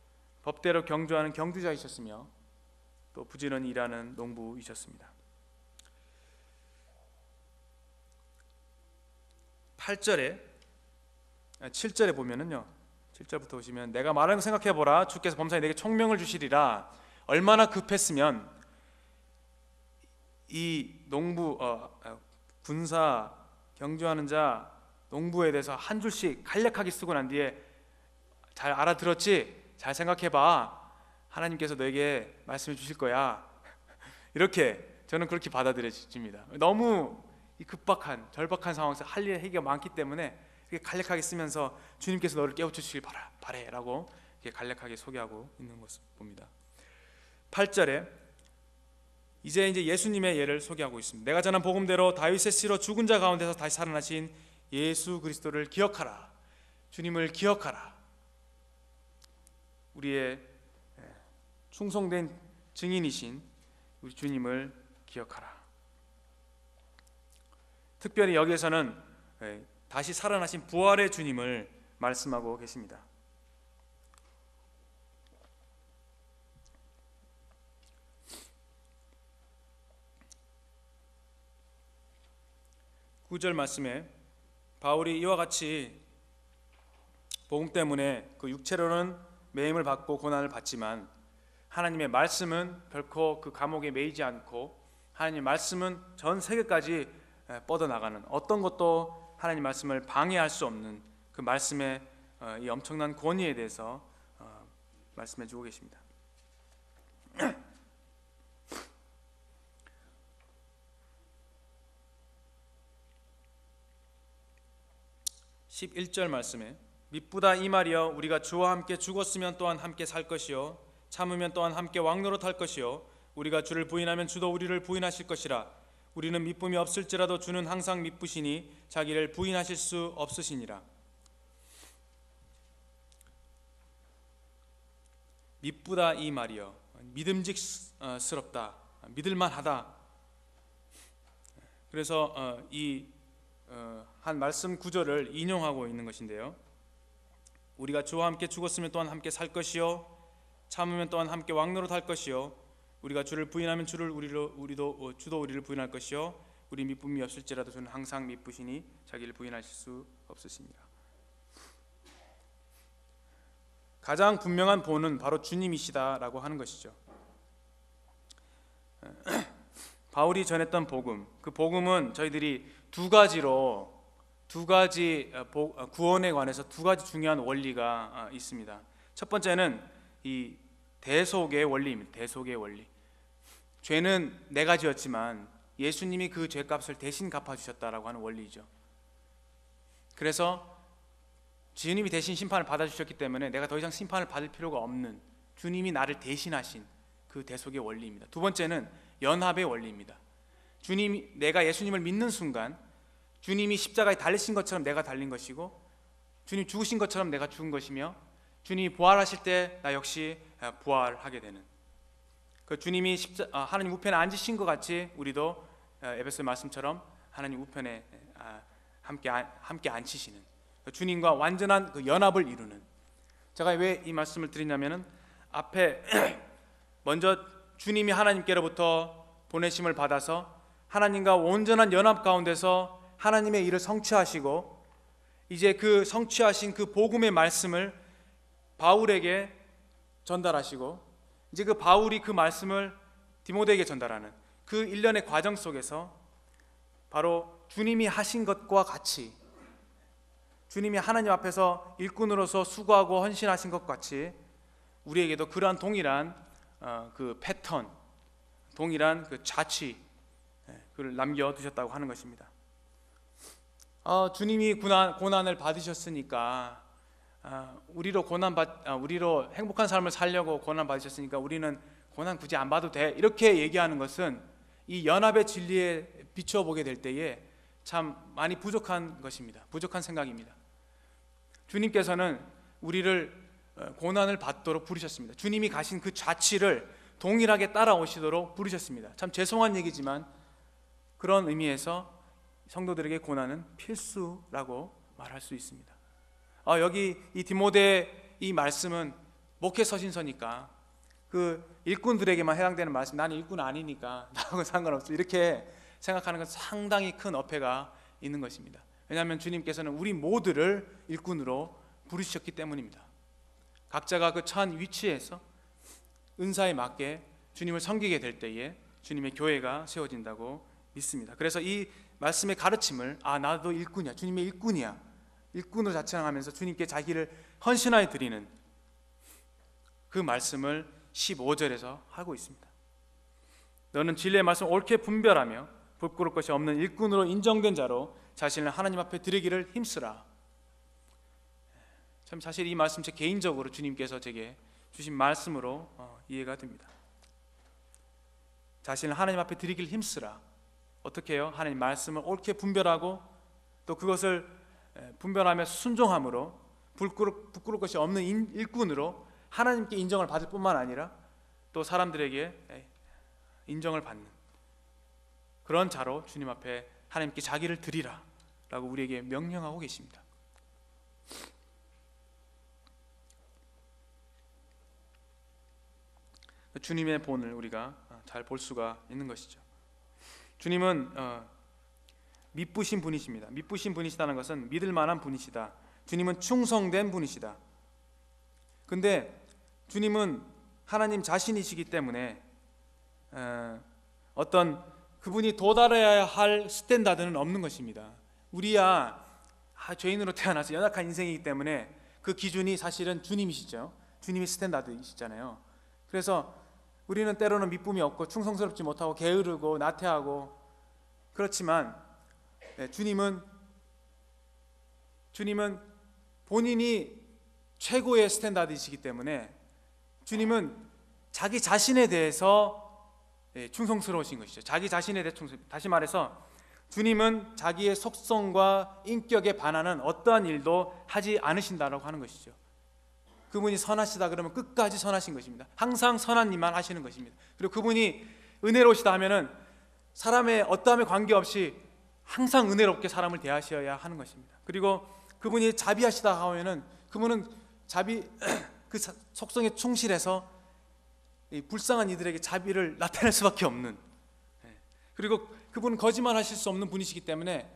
법대로 경주하는 경주자이셨으며 또 부지런히 일하는 농부이셨습니다. 7절에 보면은요, 7절부터 보시면 내가 말하는 거 생각해보라. 주께서 범사에 내게 총명을 주시리라. 얼마나 급했으면 이 농부, 군사, 경주하는 자, 농부에 대해서 한 줄씩 간략하게 쓰고 난 뒤에 잘 알아들었지? 잘 생각해봐. 하나님께서 너에게 말씀해 주실 거야. 이렇게 저는 그렇게 받아들여집니다. 너무 이 급박한, 절박한 상황에서 할 일 하기가 많기 때문에 간략하게 쓰면서 주님께서 너를 깨우쳐 주시길 바래 라고 간략하게 소개하고 있는 것을 봅니다. 8절에 이제 예수님의 예를 소개하고 있습니다. 내가 전한 복음대로 다윗의 씨로 죽은 자 가운데서 다시 살아나신 예수 그리스도를 기억하라. 주님을 기억하라. 우리의 충성된 증인이신 우리 주님을 기억하라. 특별히 여기에서는 다시 살아나신 부활의 주님을 말씀하고 계십니다. 구절 말씀에 바울이 이와 같이 복음 때문에 그 육체로는 매임을 받고 고난을 받지만 하나님의 말씀은 결코 그 감옥에 매이지 않고 하나님의 말씀은 전 세계까지 뻗어나가는, 어떤 것도 하나님 말씀을 방해할 수 없는 그 말씀의 이 엄청난 권위에 대해서 말씀해 주고 계십니다. 11절 말씀에 미쁘다 이 말이여 우리가 주와 함께 죽었으면 또한 함께 살 것이요 참으면 또한 함께 왕노릇할 것이요 우리가 주를 부인하면 주도 우리를 부인하실 것이라. 우리는 미쁨이 없을지라도 주는 항상 미쁘시니 자기를 부인하실 수 없으시니라. 미쁘다 이 말이여, 믿음직스럽다, 믿을만하다. 그래서 이 한 말씀 구절을 인용하고 있는 것인데요, 우리가 주와 함께 죽었으면 또한 함께 살 것이요 참으면 또한 함께 왕노릇할 것이요 우리가 주를 부인하면 주도 우리를 부인할 것이요 우리 미쁨이 없을지라도 주는 항상 미쁘시니 자기를 부인하실 수 없으십니다. 가장 분명한 본은 바로 주님이시다라고 하는 것이죠. 바울이 전했던 복음, 그 복음은 저희들이 두 가지 구원에 관해서 두 가지 중요한 원리가 있습니다. 첫 번째는 이 대속의 원리입니다. 대속의 원리. 죄는 내가 지었지만 예수님이 그 죄값을 대신 갚아주셨다라고 하는 원리죠. 그래서 주님이 대신 심판을 받아주셨기 때문에 내가 더 이상 심판을 받을 필요가 없는, 주님이 나를 대신하신 그 대속의 원리입니다. 두 번째는 연합의 원리입니다. 내가 예수님을 믿는 순간 주님이 십자가에 달리신 것처럼 내가 달린 것이고 주님 죽으신 것처럼 내가 죽은 것이며 주님이 부활하실 때 나 역시 부활하게 되는, 그 주님이 하나님 우편에 앉으신 것 같이 우리도 에베소 말씀처럼 하나님 우편에 함께 앉히시는 주님과 완전한 그 연합을 이루는. 제가 왜 이 말씀을 드리냐면은 앞에 먼저 주님이 하나님께로부터 보내심을 받아서 하나님과 온전한 연합 가운데서 하나님의 일을 성취하시고, 이제 그 성취하신 그 복음의 말씀을 바울에게 전달하시고, 이제 그 바울이 그 말씀을 디모데에게 전달하는 그 일련의 과정 속에서 바로 주님이 하신 것과 같이, 주님이 하나님 앞에서 일꾼으로서 수고하고 헌신하신 것 같이 우리에게도 그러한 동일한 그 패턴, 동일한 그 자취, 그를 남겨두셨다고 하는 것입니다. 주님이 고난을 받으셨으니까 우리로 행복한 삶을 살려고 고난 받으셨으니까 우리는 고난 굳이 안 받아도 돼, 이렇게 얘기하는 것은 이 연합의 진리에 비춰보게 될 때에 참 많이 부족한 것입니다. 부족한 생각입니다. 주님께서는 우리를 고난을 받도록 부르셨습니다. 주님이 가신 그 자취를 동일하게 따라오시도록 부르셨습니다. 참 죄송한 얘기지만 그런 의미에서 성도들에게 고난은 필수라고 말할 수 있습니다. 여기 이 디모데 이 말씀은 목회 서신서니까 그 일꾼들에게만 해당되는 말씀, 나는 일꾼 아니니까 나하고 상관없어, 이렇게 생각하는 건 상당히 큰 어폐가 있는 것입니다. 왜냐하면 주님께서는 우리 모두를 일꾼으로 부르셨기 때문입니다. 각자가 그 처한 위치에서 은사에 맞게 주님을 섬기게 될 때에 주님의 교회가 세워진다고 믿습니다. 그래서 이 말씀의 가르침을 나도 일꾼이야, 주님의 일꾼이야, 일꾼으로 자청하면서 주님께 자기를 헌신하여 드리는 그 말씀을 15절에서 하고 있습니다. 너는 진리의 말씀을 옳게 분별하며 부끄러울 것이 없는 일꾼으로 인정된 자로 자신을 하나님 앞에 드리기를 힘쓰라. 참 사실 이 말씀 제 개인적으로 주님께서 제게 주신 말씀으로 이해가 됩니다. 자신을 하나님 앞에 드리기를 힘쓰라. 어떻게 해요? 하나님 말씀을 옳게 분별하고 또 그것을 분별하며 순종함으로 부끄러울 것이 없는 일꾼으로 하나님께 인정을 받을 뿐만 아니라 또 사람들에게 인정을 받는 그런 자로 주님 앞에 하나님께 자기를 드리라 라고 우리에게 명령하고 계십니다. 주님의 본을 우리가 잘 볼 수가 있는 것이죠. 주님은 미쁘신 분이십니다. 미쁘신 분이시다는 것은 믿을 만한 분이시다. 주님은 충성된 분이시다. 근데 주님은 하나님 자신이시기 때문에 어떤 그분이 도달해야 할 스탠다드는 없는 것입니다. 우리야 죄인으로 태어나서 연약한 인생이기 때문에 그 기준이 사실은 주님이시죠. 주님이 스탠다드이시잖아요. 그래서 우리는 때로는 미쁨이 없고 충성스럽지 못하고 게으르고 나태하고 그렇지만 주님은 본인이 최고의 스탠다드이시기 때문에 주님은 자기 자신에 대해서 충성스러우신 것이죠. 자기 자신에 대해 다시 말해서 주님은 자기의 속성과 인격에 반하는 어떠한 일도 하지 않으신다라고 하는 것이죠. 그분이 선하시다 그러면 끝까지 선하신 것입니다. 항상 선한 일만 하시는 것입니다. 그리고 그분이 은혜로우시다 하면은 사람의 어떠함에 관계없이 항상 은혜롭게 사람을 대하셔야 하는 것입니다. 그리고 그분이 자비하시다 하면은 그분은 그 속성에 충실해서 이 불쌍한 이들에게 자비를 나타낼 수밖에 없는, 그리고 그분은 거짓말하실 수 없는 분이시기 때문에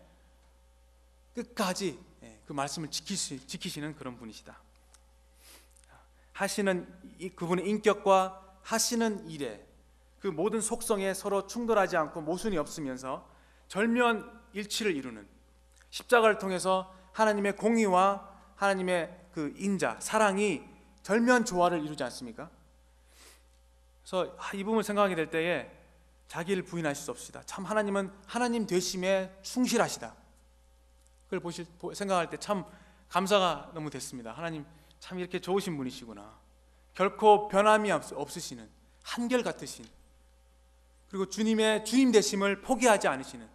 끝까지 그 말씀을 지키시는 그런 분이시다. 그분의 인격과 하시는 일에 그 모든 속성에 서로 충돌하지 않고 모순이 없으면서 절묘한 일치를 이루는, 십자가를 통해서 하나님의 공의와 하나님의 그 인자, 사랑이 절묘한 조화를 이루지 않습니까? 그래서 이 부분을 생각하게 될 때에 자기를 부인하실 수 없으시다. 참 하나님은 하나님 되심에 충실하시다. 그걸 생각할 때 참 감사가 너무 됐습니다. 하나님 참 이렇게 좋으신 분이시구나. 결코 변함이 없으시는, 한결같으신, 그리고 주님의 주님 되심을 포기하지 않으시는,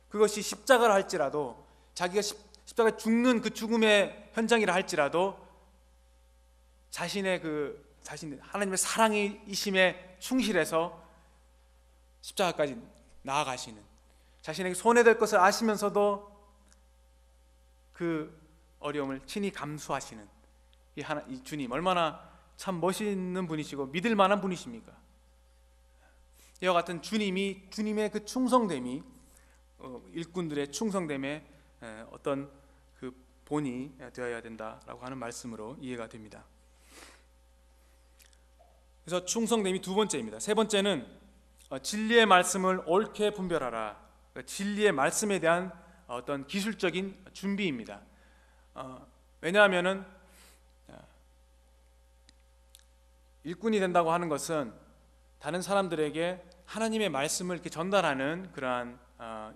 그것이 십자가를 할지라도 자기가 십자가에 죽는 그 죽음의 현장이라 할지라도 자신의 하나님의 사랑이심에 충실해서 십자가까지 나아가시는, 자신에게 손해될 것을 아시면서도 그 어려움을 친히 감수하시는 이 주님, 얼마나 참 멋있는 분이시고 믿을 만한 분이십니까? 이와 같은 주님의 그 충성됨이 일꾼들의 충성됨의 어떤 그 본이 되어야 된다라고 하는 말씀으로 이해가 됩니다. 그래서 충성됨이 두 번째입니다. 세 번째는 진리의 말씀을 옳게 분별하라. 진리의 말씀에 대한 어떤 기술적인 준비입니다. 왜냐하면은 일꾼이 된다고 하는 것은 다른 사람들에게 하나님의 말씀을 이렇게 전달하는 그러한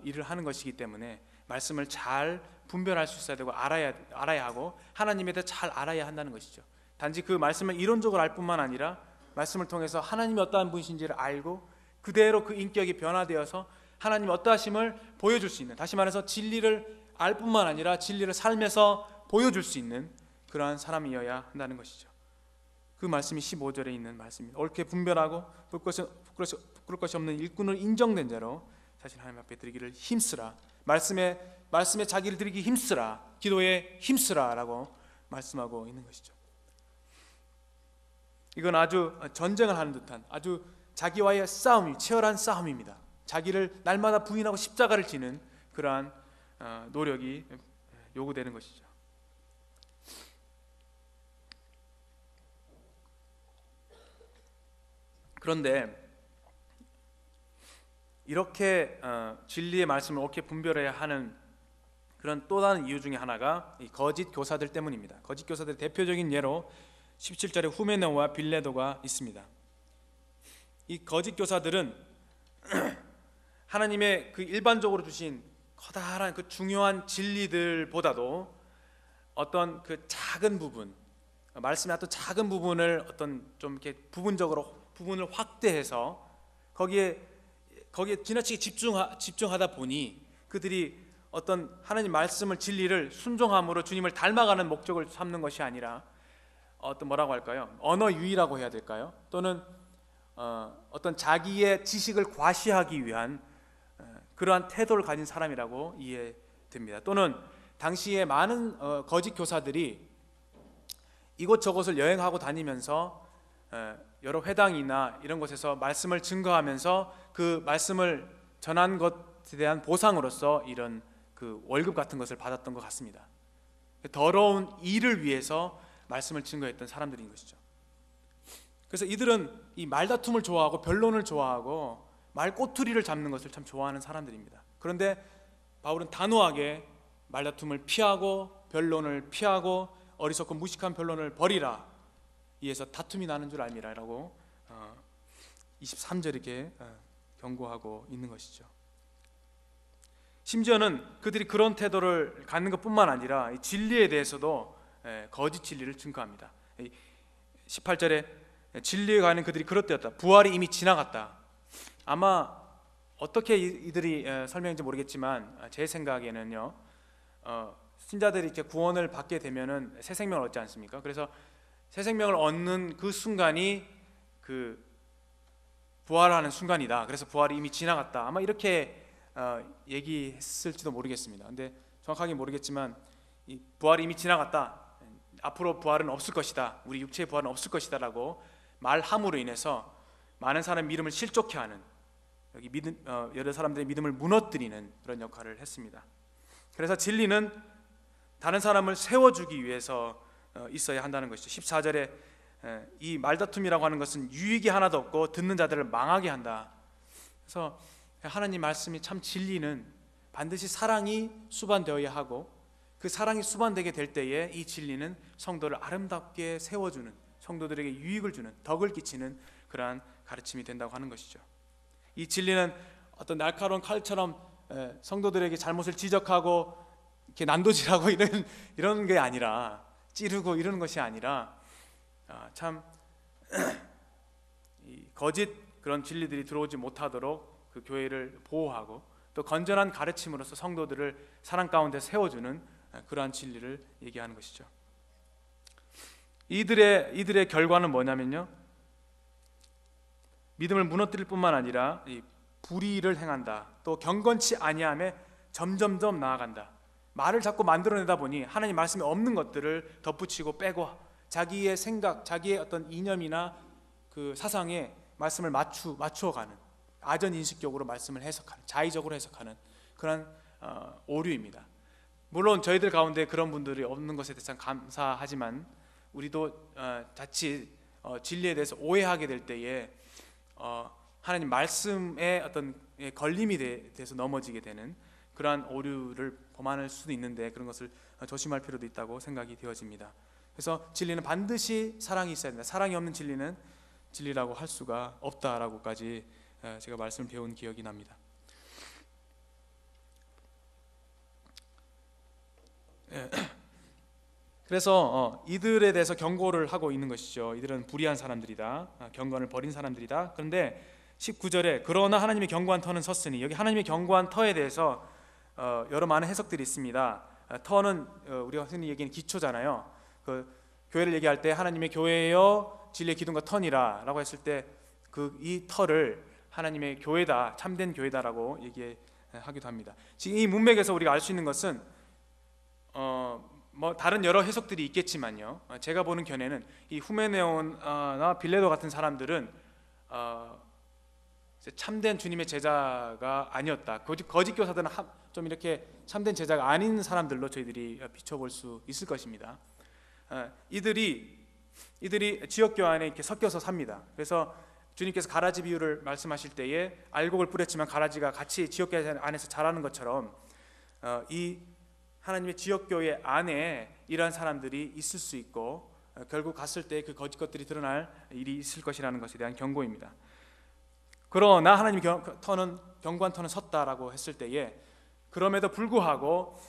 일을 하는 것이기 때문에 말씀을 잘 분별할 수 있어야 되고 알아야 하고 하나님에 대해 잘 알아야 한다는 것이죠. 단지 그 말씀을 이론적으로 알 뿐만 아니라 말씀을 통해서 하나님이 어떠한 분이신지를 알고 그대로 그 인격이 변화되어서 하나님의 어떠하심을 보여줄 수 있는, 다시 말해서 진리를 알 뿐만 아니라 진리를 삶에서 보여줄 수 있는 그러한 사람이어야 한다는 것이죠. 그 말씀이 15절에 있는 말씀입니다. 옳게 분별하고 부끄러울 것이 없는 일꾼을 인정된 자로 자신 하나님 앞에 드리기를 힘쓰라. 말씀에 자기를 드리기 힘쓰라. 기도에 힘쓰라라고 말씀하고 있는 것이죠. 이건 아주 전쟁을 하는 듯한 아주 자기와의 싸움이 치열한 싸움입니다. 자기를 날마다 부인하고 십자가를 지는 그러한 노력이 요구되는 것이죠. 그런데 이렇게 진리의 말씀을 옳게 분별해야 하는 그런 또 다른 이유 중에 하나가 이 거짓 교사들 때문입니다. 거짓 교사들의 대표적인 예로 17절에 후메네오와 빌레도가 있습니다. 이 거짓 교사들은 하나님의 그 일반적으로 주신 커다란 그 중요한 진리들보다도 어떤 그 작은 부분, 말씀의 어떤 작은 부분을 어떤 좀 이렇게 부분을 확대해서 거기에 지나치게 집중하다 보니 그들이 어떤 하나님 말씀을 진리를 순종함으로 주님을 닮아가는 목적을 삼는 것이 아니라 어떤 뭐라고 할까요? 언어 유희라고 해야 될까요? 또는 어떤 자기의 지식을 과시하기 위한 그러한 태도를 가진 사람이라고 이해됩니다. 또는 당시에 많은 거짓 교사들이 이곳저곳을 여행하고 다니면서 여러 회당이나 이런 곳에서 말씀을 증거하면서 그 말씀을 전한 것에 대한 보상으로서 이런 그 월급 같은 것을 받았던 것 같습니다. 더러운 일을 위해서 말씀을 증거했던 사람들인 것이죠. 그래서 이들은 이 말다툼을 좋아하고 변론을 좋아하고 말꼬투리를 잡는 것을 참 좋아하는 사람들입니다. 그런데 바울은 단호하게 말다툼을 피하고 변론을 피하고 어리석고 무식한 변론을 버리라. 이에서 다툼이 나는 줄 알미라라고 23절 이렇게 경고하고 있는 것이죠. 심지어는 그들이 그런 태도를 갖는 것뿐만 아니라 이 진리에 대해서도 거짓 진리를 증거합니다. 18절에 진리에 관한 그들이 그렇되었다. 부활이 이미 지나갔다. 아마 어떻게 이들이 설명인지 모르겠지만 제 생각에는요, 신자들이 이렇게 구원을 받게 되면은 새 생명을 얻지 않습니까? 그래서 새 생명을 얻는 그 순간이 그 부활하는 순간이다. 그래서 부활이 이미 지나갔다. 아마 이렇게 얘기했을지도 모르겠습니다. 근데 정확하게 모르겠지만 이 부활이 이미 지나갔다. 앞으로 부활은 없을 것이다. 우리 육체의 부활은 없을 것이다라고 말함으로 인해서 많은 사람의 믿음을 실족해 하는, 여기 여러 사람들의 믿음을 무너뜨리는 그런 역할을 했습니다. 그래서 진리는 다른 사람을 세워주기 위해서 있어야 한다는 것이죠. 14절에 이 말다툼이라고 하는 것은 유익이 하나도 없고 듣는 자들을 망하게 한다. 그래서 하나님 말씀이 참 진리는 반드시 사랑이 수반되어야 하고 그 사랑이 수반되게 될 때에 이 진리는 성도를 아름답게 세워주는, 성도들에게 유익을 주는, 덕을 끼치는 그러한 가르침이 된다고 하는 것이죠. 이 진리는 어떤 날카로운 칼처럼 성도들에게 잘못을 지적하고 이렇게 난도질하고 이런 게 아니라, 찌르고 이러는 것이 아니라 참 이 거짓 그런 진리들이 들어오지 못하도록 그 교회를 보호하고 또 건전한 가르침으로서 성도들을 사랑 가운데 세워주는 그러한 진리를 얘기하는 것이죠. 이들의 결과는 뭐냐면요, 믿음을 무너뜨릴 뿐만 아니라 이 불의를 행한다. 또 경건치 아니함에 점점점 나아간다. 말을 자꾸 만들어내다 보니 하나님 말씀에 없는 것들을 덧붙이고 빼고 자기의 생각, 자기의 어떤 이념이나 그 사상에 말씀을 맞추어가는, 아전 인식적으로 말씀을 해석하는, 자의적으로 해석하는 그런 오류입니다. 물론 저희들 가운데 그런 분들이 없는 것에 대해서 감사하지만 우리도 자칫 진리에 대해서 오해하게 될 때에 하나님 말씀의 어떤 걸림이 돼서 넘어지게 되는 그러한 오류를 범할 수도 있는데, 그런 것을 조심할 필요도 있다고 생각이 되어집니다. 그래서 진리는 반드시 사랑이 있어야 된다. 사랑이 없는 진리는 진리라고 할 수가 없다라고까지 제가 말씀을 배운 기억이 납니다. 그래서 이들에 대해서 경고를 하고 있는 것이죠. 이들은 불의한 사람들이다, 경건을 버린 사람들이다. 그런데 19절에 그러나 하나님의 견고한 터는 섰으니, 여기 하나님의 견고한 터에 대해서 여러 많은 해석들이 있습니다. 터는 우리가 흔히 얘기하는 기초잖아요. 그 교회를 얘기할 때 하나님의 교회여 진리의 기둥과 터니라 라고 했을 때 이 터를 하나님의 교회다, 참된 교회다라고 얘기하기도 합니다. 지금 이 문맥에서 우리가 알 수 있는 것은 뭐 다른 여러 해석들이 있겠지만요, 제가 보는 견해는 이 후메네오나 빌레도 같은 사람들은 참된 주님의 제자가 아니었다. 거짓 교사들은 좀 이렇게 참된 제자가 아닌 사람들로 저희들이 비춰볼 수 있을 것입니다. 이들이 지역교 안에 이렇게 섞여서 삽니다. 그래서 주님께서 가라지 비유를 말씀하실 때에 알곡을 뿌렸지만 가라지가 같이 지역교 안에서 자라는 것처럼 이 하나님의 지역교회 안에 이러한 사람들이 있을 수 있고 결국 갔을 때 그 거짓 것들이 드러날 일이 있을 것이라는 것에 대한 경고입니다. 그러나 하나님의 견고한 터는 섰다라고 했을 때에, 그럼에도 불구하고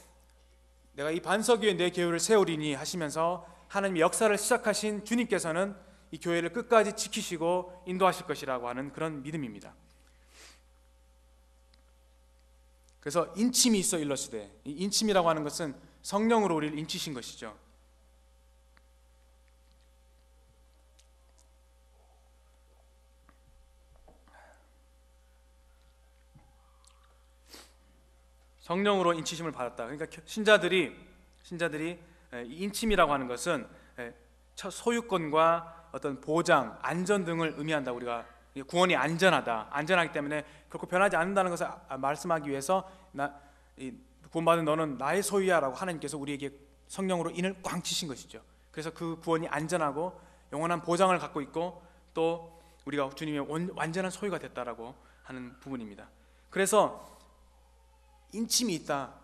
내가 이 반석 위에 내 교회를 세우리니 하시면서 하나님의 역사를 시작하신 주님께서는 이 교회를 끝까지 지키시고 인도하실 것이라고 하는 그런 믿음입니다. 그래서 인침이 있어 일러시되, 이 인침이라고 하는 것은 성령으로 우리를 인치신 것이죠. 성령으로 인치심을 받았다. 그러니까 신자들이 인침이라고 하는 것은 소유권과 어떤 보장, 안전 등을 의미한다. 우리가 구원이 안전하기 때문에 결코 변하지 않는다는 것을 말씀하기 위해서 구원받은 너는 나의 소유야라고 하나님께서 우리에게 성령으로 인을 꽝 치신 것이죠. 그래서 그 구원이 안전하고 영원한 보장을 갖고 있고 또 우리가 주님의 완전한 소유가 됐다라고 하는 부분입니다. 그래서 인침이 있다.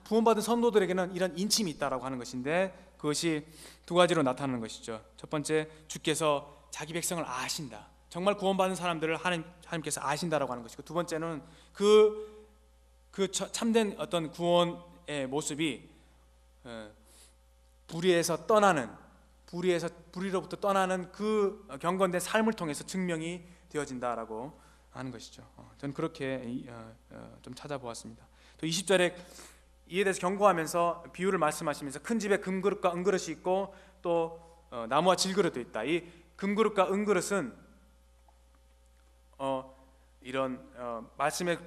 구원받은 성도들에게는 이런 인침이 있다라고 하는 것인데, 그것이 두 가지로 나타나는 것이죠. 첫 번째, 주께서 자기 백성을 아신다. 정말 구원받은 사람들을 하나님께서 아신다라고 하는 것이고, 두 번째는 그 참된 어떤 구원의 모습이 불의로부터 떠나는 그 경건된 삶을 통해서 증명이 되어진다라고 하는 것이죠. 저는 그렇게 좀 찾아보았습니다. 또 20절에 이에 대해서 경고하면서 비유를 말씀하시면서 큰 집에 금그릇과 은그릇이 있고 또 나무와 질그릇도 있다. 이 금그릇과 은그릇은 이런 말씀의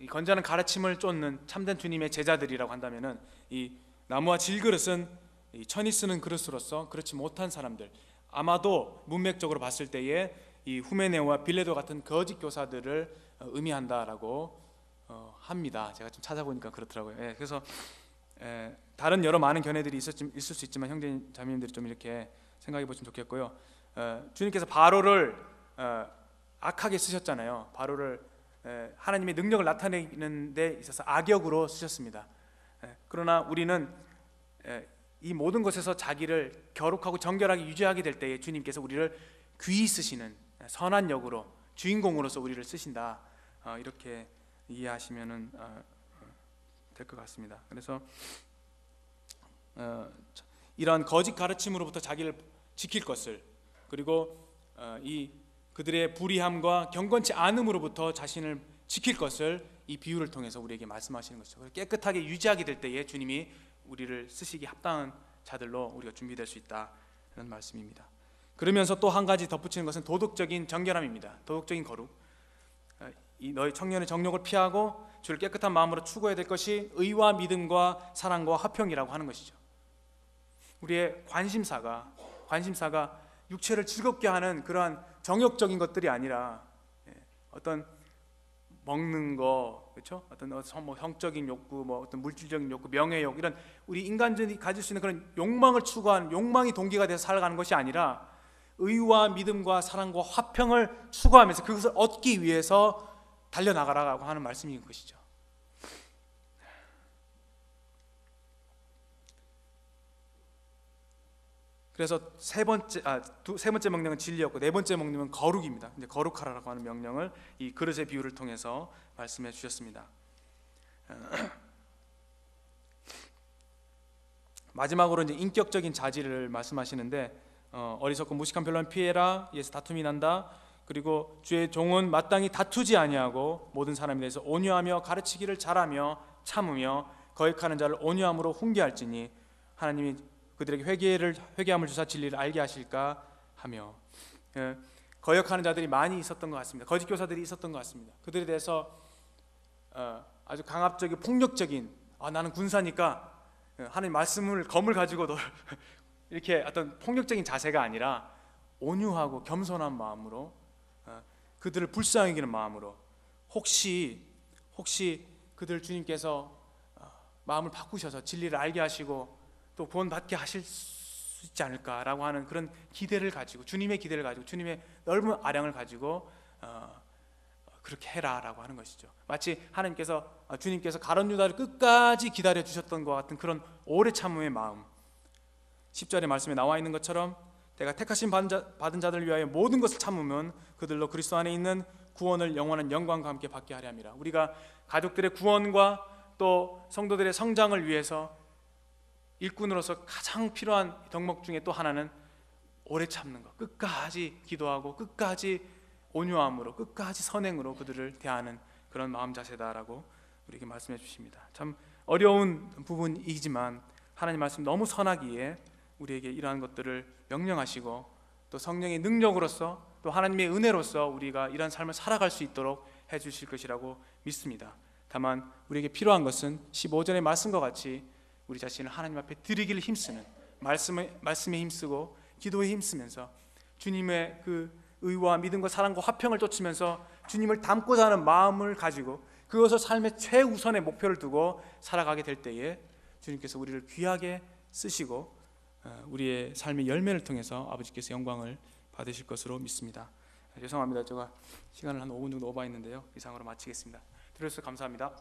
건전한 가르침을 쫓는 참된 주님의 제자들이라고 한다면은, 이 나무와 질그릇은 천이 쓰는 그릇으로서 그렇지 못한 사람들, 아마도 문맥적으로 봤을 때에 이 후메네오와 빌레도 같은 거짓 교사들을 의미한다라고 합니다. 제가 좀 찾아보니까 그렇더라고요. 그래서 다른 여러 많은 견해들이 있을 수 있지만 형제 자매님들이 좀 이렇게 생각해 보시면 좋겠고요. 주님께서 바로를 악하게 쓰셨잖아요. 바로를 하나님의 능력을 나타내는 데 있어서 악역으로 쓰셨습니다. 그러나 우리는 이 모든 것에서 자기를 거룩하고 정결하게 유지하게 될 때에 주님께서 우리를 귀히 쓰시는 선한 역으로, 주인공으로서 우리를 쓰신다, 이렇게 이해하시면 될 것 같습니다. 그래서 이러한 거짓 가르침으로부터 자기를 지킬 것을, 그리고 그들의 불의함과 경건치 않음으로부터 자신을 지킬 것을 이 비유를 통해서 우리에게 말씀하시는 것이죠. 깨끗하게 유지하게 될 때에 주님이 우리를 쓰시기 합당한 자들로 우리가 준비될 수 있다, 이런 말씀입니다. 그러면서 또 한 가지 덧붙이는 것은 도덕적인 정결함입니다. 도덕적인 거룩. 이 너희 청년의 정욕을 피하고 주를 깨끗한 마음으로 추구해야 될 것이 의와 믿음과 사랑과 화평이라고 하는 것이죠. 우리의 관심사가 육체를 즐겁게 하는 그러한 정욕적인 것들이 아니라 어떤 먹는 거, 그렇죠? 어떤 뭐 성적인 욕구, 뭐 어떤 물질적인 욕구, 명예욕, 이런 우리 인간들이 가질 수 있는 그런 욕망을 추구하는, 욕망이 동기가 돼서 살아가는 것이 아니라 의와 믿음과 사랑과 화평을 추구하면서 그것을 얻기 위해서 달려나가라고 하는 말씀인 것이죠. 그래서 세 번째 명령은 진리였고, 네 번째 명령은 거룩입니다. 이제 거룩하라고 하는 명령을 이 그릇의 비유를 통해서 말씀해 주셨습니다. 마지막으로 이제 인격적인 자질을 말씀하시는데, 어리석고 무식한 변론 피해라, 이에서 다툼이 난다. 그리고 주의 종은 마땅히 다투지 아니하고 모든 사람에 대해서 온유하며 가르치기를 잘하며 참으며 거역하는 자를 온유함으로 훈계할지니 하나님이 그들에게 회개함을 주사 진리를 알게 하실까 하며, 거역하는 자들이 많이 있었던 것 같습니다. 거짓 교사들이 있었던 것 같습니다. 그들에 대해서 아주 강압적이고 폭력적인, 나는 군사니까 하나님 말씀을 검을 가지고 널 이렇게 어떤 폭력적인 자세가 아니라 온유하고 겸손한 마음으로, 그들을 불쌍히 여기는 마음으로, 혹시 그들 주님께서 마음을 바꾸셔서 진리를 알게 하시고 또 구원받게 하실 수 있지 않을까라고 하는 그런 기대를 가지고, 주님의 기대를 가지고, 주님의 넓은 아량을 가지고 그렇게 해라라고 하는 것이죠. 마치 주님께서 가룟 유다를 끝까지 기다려 주셨던 것 같은 그런 오래 참음의 마음. 10절의 말씀에 나와 있는 것처럼 내가 택하신 받은 자들을 위하여 모든 것을 참으면 그들로 그리스도 안에 있는 구원을 영원한 영광과 함께 받게 하려 함이라. 우리가 가족들의 구원과 또 성도들의 성장을 위해서 일꾼으로서 가장 필요한 덕목 중에 또 하나는 오래 참는 것, 끝까지 기도하고 끝까지 온유함으로, 끝까지 선행으로 그들을 대하는 그런 마음 자세다라고 우리에게 말씀해 주십니다. 참 어려운 부분이지만 하나님 말씀 너무 선하기에 우리에게 이러한 것들을 명령하시고 또 성령의 능력으로서 또 하나님의 은혜로서 우리가 이러한 삶을 살아갈 수 있도록 해주실 것이라고 믿습니다. 다만 우리에게 필요한 것은 15절의 말씀과 같이 우리 자신을 하나님 앞에 드리기를 힘쓰는, 말씀에 힘쓰고 기도에 힘쓰면서 주님의 그 의와 믿음과 사랑과 화평을 쫓으면서 주님을 닮고자 하는 마음을 가지고 그것을 삶의 최우선의 목표를 두고 살아가게 될 때에 주님께서 우리를 귀하게 쓰시고 우리의 삶의 열매를 통해서 아버지께서 영광을 받으실 것으로 믿습니다. 죄송합니다. 제가 시간을 한 5분 정도 오버했는데요. 이상으로 마치겠습니다. 들어주셔서 감사합니다.